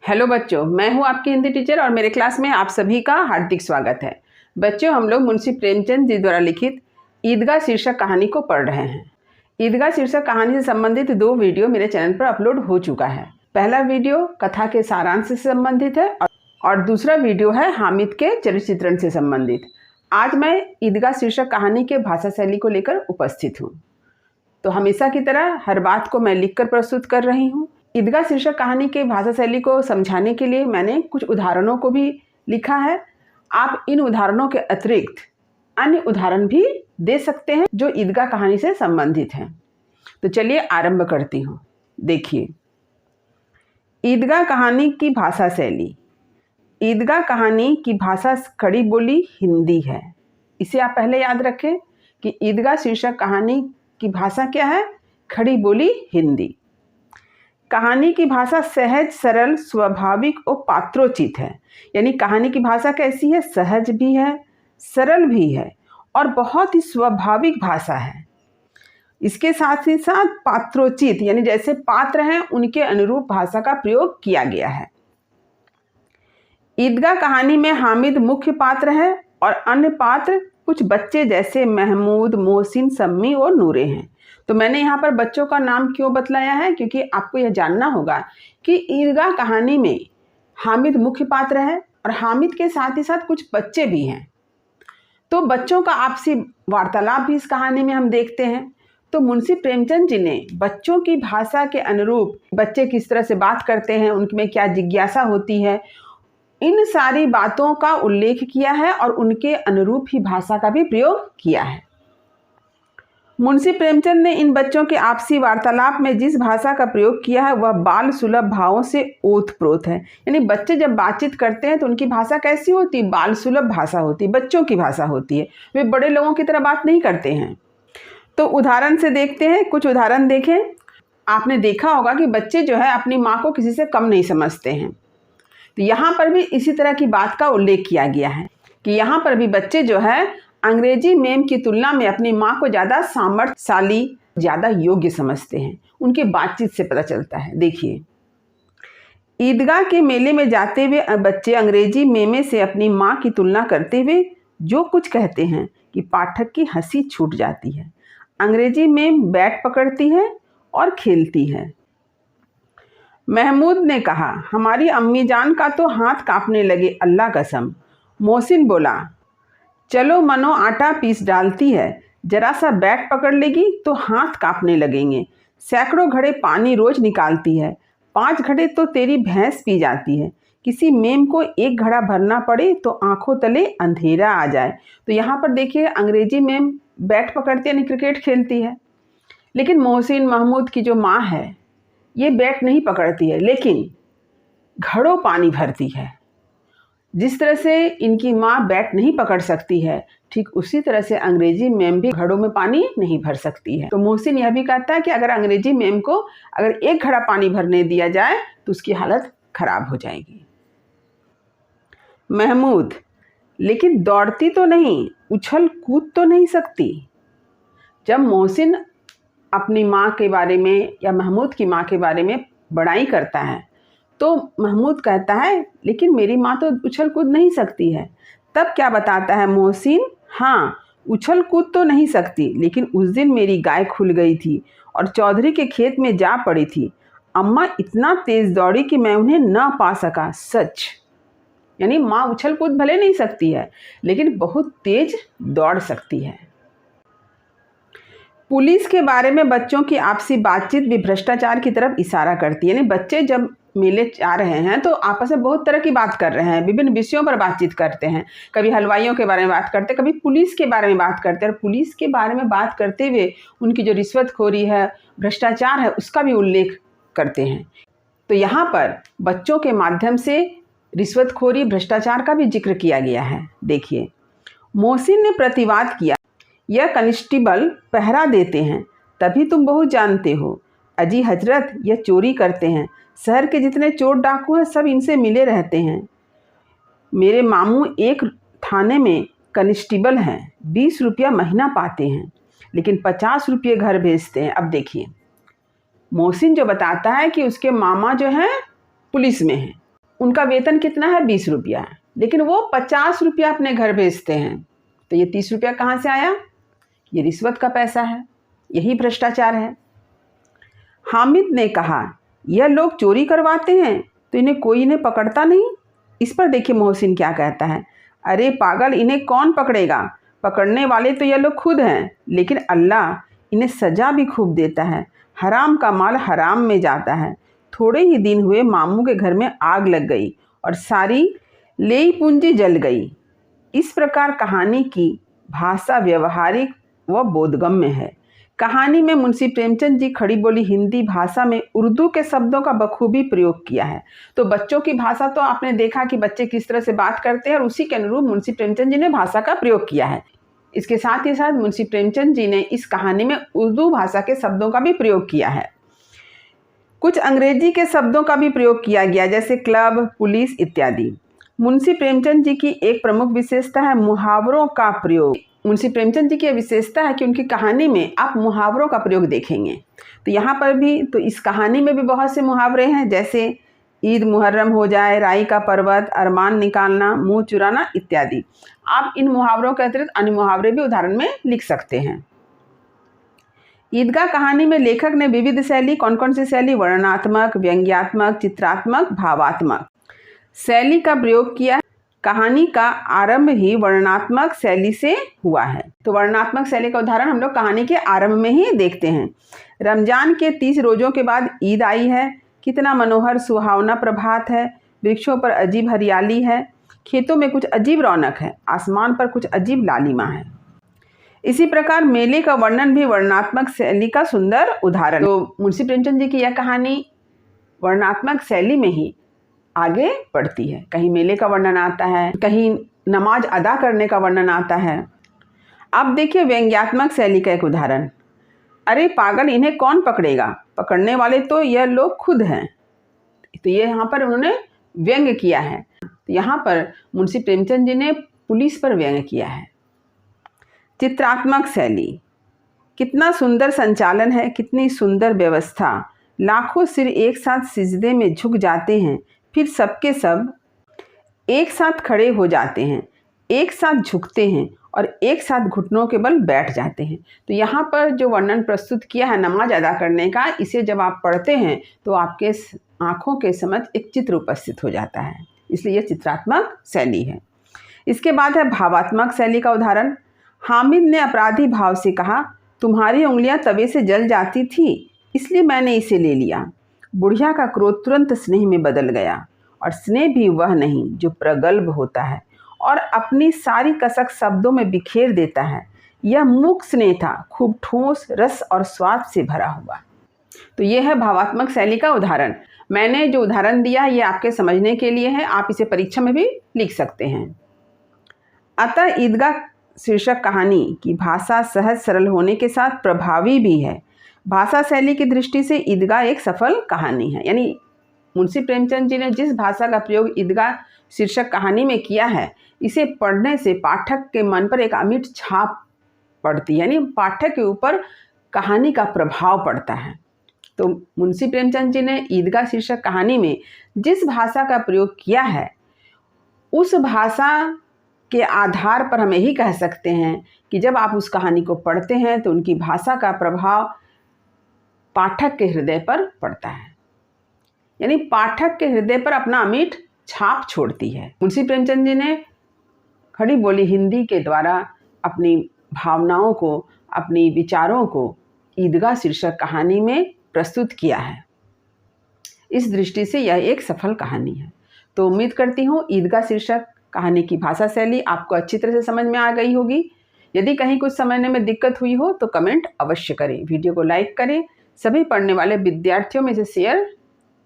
Hello बच्चों, मैं हूं आपकी हिंदी टीचर और मेरे क्लास में आप सभी का हार्दिक स्वागत है। बच्चों, हम लोग मुंशी प्रेमचंद जी द्वारा लिखित ईदगाह शीर्षक कहानी को पढ़ रहे हैं। ईदगाह शीर्षक कहानी से संबंधित 2 वीडियो मेरे चैनल पर अपलोड हो चुका है। पहला वीडियो कथा के सारांश से संबंधित है और दूसरा वीडियो है हामिद के चरित्र चित्रण से संबंधित। आज मैं ईदगाह शीर्षक कहानी के भाषा शैली को लेकर उपस्थित हूँ। तो हमेशा की तरह हर बात को मैं लिखकर प्रस्तुत कर रही हूँ। ईदगाह शीर्षक कहानी के भाषा शैली को समझाने के लिए मैंने कुछ उदाहरणों को भी लिखा है। आप इन उदाहरणों के अतिरिक्त अन्य उदाहरण भी दे सकते हैं जो ईदगाह कहानी से संबंधित हैं। तो चलिए आरंभ करती हूँ। देखिए, ईदगाह कहानी की भाषा शैली। ईदगाह कहानी की भाषा खड़ी बोली हिंदी है। इसे आप पहले याद रखें कि ईदगाह शीर्षक कहानी की भाषा क्या है? खड़ी बोली हिंदी। कहानी की भाषा सहज, सरल, स्वाभाविक और पात्रोचित है। यानी कहानी की भाषा कैसी है? सहज भी है, सरल भी है और बहुत ही स्वाभाविक भाषा है। इसके साथ ही साथ पात्रोचित, यानी जैसे पात्र हैं उनके अनुरूप भाषा का प्रयोग किया गया है। ईदगाह कहानी में हामिद मुख्य पात्र है और अन्य पात्र कुछ बच्चे जैसे महमूद, मोहसिन, सम्मी और नूरे हैं। तो मैंने यहाँ पर बच्चों का नाम क्यों बतलाया है? क्योंकि आपको यह जानना होगा कि ईदगाह कहानी में हामिद मुख्य पात्र है और हामिद के साथ ही साथ कुछ बच्चे भी हैं। तो बच्चों का आपसी वार्तालाप भी इस कहानी में हम देखते हैं। तो मुंशी प्रेमचंद जी ने बच्चों की भाषा के अनुरूप बच्चे किस तरह से बात करते हैं, उनमें क्या जिज्ञासा होती है, इन सारी बातों का उल्लेख किया है और उनके अनुरूप ही भाषा का भी प्रयोग किया है। मुंशी प्रेमचंद ने इन बच्चों के आपसी वार्तालाप में जिस भाषा का प्रयोग किया है वह बाल सुलभ भावों से ओतप्रोत है। यानी बच्चे जब बातचीत करते हैं तो उनकी भाषा कैसी होती है? बाल सुलभ भाषा होती है, बच्चों की भाषा होती है। वे बड़े लोगों की तरह बात नहीं करते हैं। तो उदाहरण से देखते हैं, कुछ उदाहरण देखें। आपने देखा होगा कि बच्चे जो है अपनी माँ को किसी से कम नहीं समझते हैं। तो यहाँ पर भी इसी तरह की बात का उल्लेख किया गया है कि यहाँ पर भी बच्चे जो है अंग्रेजी मेम की तुलना में अपनी माँ को ज़्यादा सामर्थ्यशाली, ज़्यादा योग्य समझते हैं। उनकी बातचीत से पता चलता है। देखिए, ईदगाह के मेले में जाते हुए बच्चे अंग्रेजी मेमे से अपनी माँ की तुलना करते हुए जो कुछ कहते हैं कि पाठक की हंसी छूट जाती है। अंग्रेजी मेम बैट पकड़ती है और खेलती है। महमूद ने कहा, हमारी अम्मी जान का तो हाथ कांपने लगे, अल्लाह कसम। मोहसिन बोला, चलो मनो आटा पीस डालती है, जरा सा बैट पकड़ लेगी तो हाथ कांपने लगेंगे। सैकड़ों घड़े पानी रोज निकालती है, 5 घड़े तो तेरी भैंस पी जाती है। किसी मेम को 1 घड़ा भरना पड़े तो आंखों तले अंधेरा आ जाए। तो यहाँ पर देखिए, अंग्रेजी मेम बैट पकड़ती है, यानी क्रिकेट खेलती है। लेकिन मोहसिन, महमूद की जो माँ है ये बैट नहीं पकड़ती है, लेकिन घड़ों पानी भरती है। जिस तरह से इनकी माँ बैट नहीं पकड़ सकती है, ठीक उसी तरह से अंग्रेजी मेम भी घड़ों में पानी नहीं भर सकती है। तो मोहसिन यह भी कहता है कि अगर अंग्रेजी मेम को अगर 1 घड़ा पानी भरने दिया जाए तो उसकी हालत खराब हो जाएगी। महमूद, लेकिन दौड़ती तो नहीं, उछल कूद तो नहीं सकती। जब मोहसिन अपनी माँ के बारे में या महमूद की माँ के बारे में बड़ाई करता है तो महमूद कहता है, लेकिन मेरी माँ तो उछल कूद नहीं सकती है। तब क्या बताता है मोहसिन? हाँ, उछल कूद तो नहीं सकती, लेकिन उस दिन मेरी गाय खुल गई थी और चौधरी के खेत में जा पड़ी थी। अम्मा इतना तेज दौड़ी कि मैं उन्हें न पा सका। सच। यानी माँ उछल कूद भले नहीं सकती है, लेकिन बहुत तेज दौड़ सकती है। पुलिस के बारे में बच्चों की आपसी बातचीत भी भ्रष्टाचार की तरफ इशारा करती है। यानी बच्चे जब मेले जा रहे हैं तो आपस में बहुत तरह की बात कर रहे हैं, विभिन्न विषयों पर बातचीत करते हैं। कभी हलवाइयों के बारे में बात करते हैं, कभी पुलिस के बारे में बात करते हैं। और पुलिस के बारे में बात करते हुए उनकी जो रिश्वतखोरी है, भ्रष्टाचार है, उसका भी उल्लेख करते हैं। तो यहाँ पर बच्चों के माध्यम से रिश्वतखोरी, भ्रष्टाचार का भी जिक्र किया गया है। देखिए, मोहसिन ने प्रतिवाद किया, यह कनिस्टेबल पहरा देते हैं, तभी तुम बहुत जानते हो। अजी हजरत, यह चोरी करते हैं। शहर के जितने चोर डाकू हैं सब इनसे मिले रहते हैं। मेरे मामू एक थाने में कनिस्टेबल हैं, 20 रुपया महीना पाते हैं, लेकिन 50 रुपये घर भेजते हैं। अब देखिए, मोहसिन जो बताता है कि उसके मामा जो हैं पुलिस में हैं, उनका वेतन कितना है? 20 रुपया, लेकिन वो 50 रुपया अपने घर भेजते हैं। तो ये 30 रुपया कहाँ से आया? ये रिश्वत का पैसा है, यही भ्रष्टाचार है। हामिद ने कहा, यह लोग चोरी करवाते हैं तो इन्हें पकड़ता नहीं। इस पर देखिए मोहसिन क्या कहता है, अरे पागल, इन्हें कौन पकड़ेगा? पकड़ने वाले तो यह लोग खुद हैं, लेकिन अल्लाह इन्हें सज़ा भी खूब देता है। हराम का माल हराम में जाता है। थोड़े ही दिन हुए मामू के घर में आग लग गई और सारी लेई पूंजी जल गई। इस प्रकार कहानी की भाषा व्यवहारिक व बोधगम्य है। कहानी में मुंशी प्रेमचंद जी खड़ी बोली हिंदी भाषा में उर्दू के शब्दों का बखूबी प्रयोग किया है। तो बच्चों की भाषा तो आपने देखा कि बच्चे किस तरह से बात करते हैं और उसी के अनुरूप मुंशी प्रेमचंद जी ने भाषा का प्रयोग किया है। इसके साथ ही साथ मुंशी प्रेमचंद जी ने इस कहानी में उर्दू भाषा के शब्दों का भी प्रयोग किया है। कुछ अंग्रेजी के शब्दों का भी प्रयोग किया गया, जैसे क्लब, पुलिस इत्यादि। मुंशी प्रेमचंद जी की एक प्रमुख विशेषता है मुहावरों का प्रयोग। मुंशी प्रेमचंद जी की विशेषता है कि उनकी कहानी में आप मुहावरों का प्रयोग देखेंगे। तो यहाँ पर भी, तो इस कहानी में भी बहुत से मुहावरे हैं, जैसे ईद मुहर्रम हो जाए, राई का पर्वत, अरमान निकालना, मुंह चुराना इत्यादि। आप इन मुहावरों के अतिरिक्त अन्य मुहावरे भी उदाहरण में लिख सकते हैं। ईदगाह कहानी में लेखक ने विविध शैली, कौन कौन सी शैली? वर्णनात्मक, व्यंग्यात्मक, चित्रात्मक, भावात्मक शैली का प्रयोग किया है। कहानी का आरंभ ही वर्णनात्मक शैली से हुआ है। तो वर्णनात्मक शैली का उदाहरण हम लोग कहानी के आरंभ में ही देखते हैं। रमजान के 30 रोज़ों के बाद ईद आई है। कितना मनोहर सुहावना प्रभात है। वृक्षों पर अजीब हरियाली है। खेतों में कुछ अजीब रौनक है। आसमान पर कुछ अजीब लालिमा है। इसी प्रकार मेले का वर्णन भी वर्णनात्मक शैली का सुंदर उदाहरण। तो मुंशी प्रेमचंद जी की यह कहानी वर्णनात्मक शैली में ही आगे बढ़ती है। कहीं मेले का वर्णन आता है, कहीं नमाज अदा करने का वर्णन आता है। अब देखिए व्यंग्यात्मक शैली का एक उदाहरण, अरे पागल, इन्हें कौन पकड़ेगा? पकड़ने वाले तो यह लोग खुद हैं। तो ये यहाँ पर उन्होंने व्यंग्य किया है। तो यहाँ पर मुंशी प्रेमचंद जी ने पुलिस पर व्यंग्य किया है। चित्रात्मक शैली, कितना सुंदर संचालन है, कितनी सुंदर व्यवस्था। लाखों सिर एक साथ सिजदे में झुक जाते हैं, फिर सबके सब एक साथ खड़े हो जाते हैं, एक साथ झुकते हैं और एक साथ घुटनों के बल बैठ जाते हैं। तो यहाँ पर जो वर्णन प्रस्तुत किया है नमाज अदा करने का, इसे जब आप पढ़ते हैं तो आपके आँखों के समक्ष एक चित्र उपस्थित हो जाता है, इसलिए यह चित्रात्मक शैली है। इसके बाद है भावात्मक शैली का उदाहरण। हामिद ने अपराधी भाव से कहा, तुम्हारी उंगलियां तवे से जल जाती थी, इसलिए मैंने इसे ले लिया। बुढ़िया का क्रोध तुरंत स्नेह में बदल गया, और स्नेह भी वह नहीं जो प्रगल्भ होता है और अपनी सारी कसक शब्दों में बिखेर देता है। यह मूक स्नेह था, खूब ठोस, रस और स्वाद से भरा हुआ। तो यह है भावात्मक शैली का उदाहरण। मैंने जो उदाहरण दिया ये आपके समझने के लिए है, आप इसे परीक्षा में भी लिख सकते हैं। अतः ईदगाह शीर्षक कहानी की भाषा सहज सरल होने के साथ प्रभावी भी है। भाषा शैली की दृष्टि से ईदगाह एक सफल कहानी है। यानी मुंशी प्रेमचंद जी ने जिस भाषा का प्रयोग ईदगाह शीर्षक कहानी में किया है, इसे पढ़ने से पाठक के मन पर एक अमिट छाप पड़ती है, यानी पाठक के ऊपर कहानी का प्रभाव पड़ता है। तो मुंशी प्रेमचंद जी ने ईदगाह शीर्षक कहानी में जिस भाषा का प्रयोग किया है, उस भाषा के आधार पर हम यही कह सकते हैं कि जब आप उस कहानी को पढ़ते हैं तो उनकी भाषा का प्रभाव पाठक के हृदय पर पड़ता है, यानी पाठक के हृदय पर अपना अमिट छाप छोड़ती है। मुंशी प्रेमचंद जी ने खड़ी बोली हिंदी के द्वारा अपनी भावनाओं को, अपनी विचारों को ईदगाह शीर्षक कहानी में प्रस्तुत किया है। इस दृष्टि से यह एक सफल कहानी है। तो उम्मीद करती हूँ ईदगाह शीर्षक कहानी की भाषा शैली आपको अच्छी तरह से समझ में आ गई होगी। यदि कहीं कुछ समझने में दिक्कत हुई हो तो कमेंट अवश्य करें, वीडियो को लाइक करें, सभी पढ़ने वाले विद्यार्थियों में इसे शेयर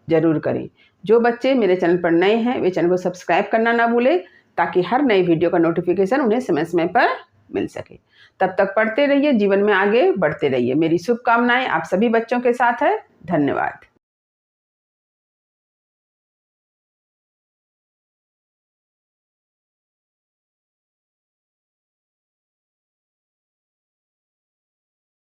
जरूर करें। जो बच्चे मेरे चैनल पर नए हैं वे चैनल को सब्सक्राइब करना ना भूलें, ताकि हर नई वीडियो का नोटिफिकेशन उन्हें समय समय पर मिल सके। तब तक पढ़ते रहिए, जीवन में आगे बढ़ते रहिए। मेरी शुभकामनाएं आप सभी बच्चों के साथ है। धन्यवाद।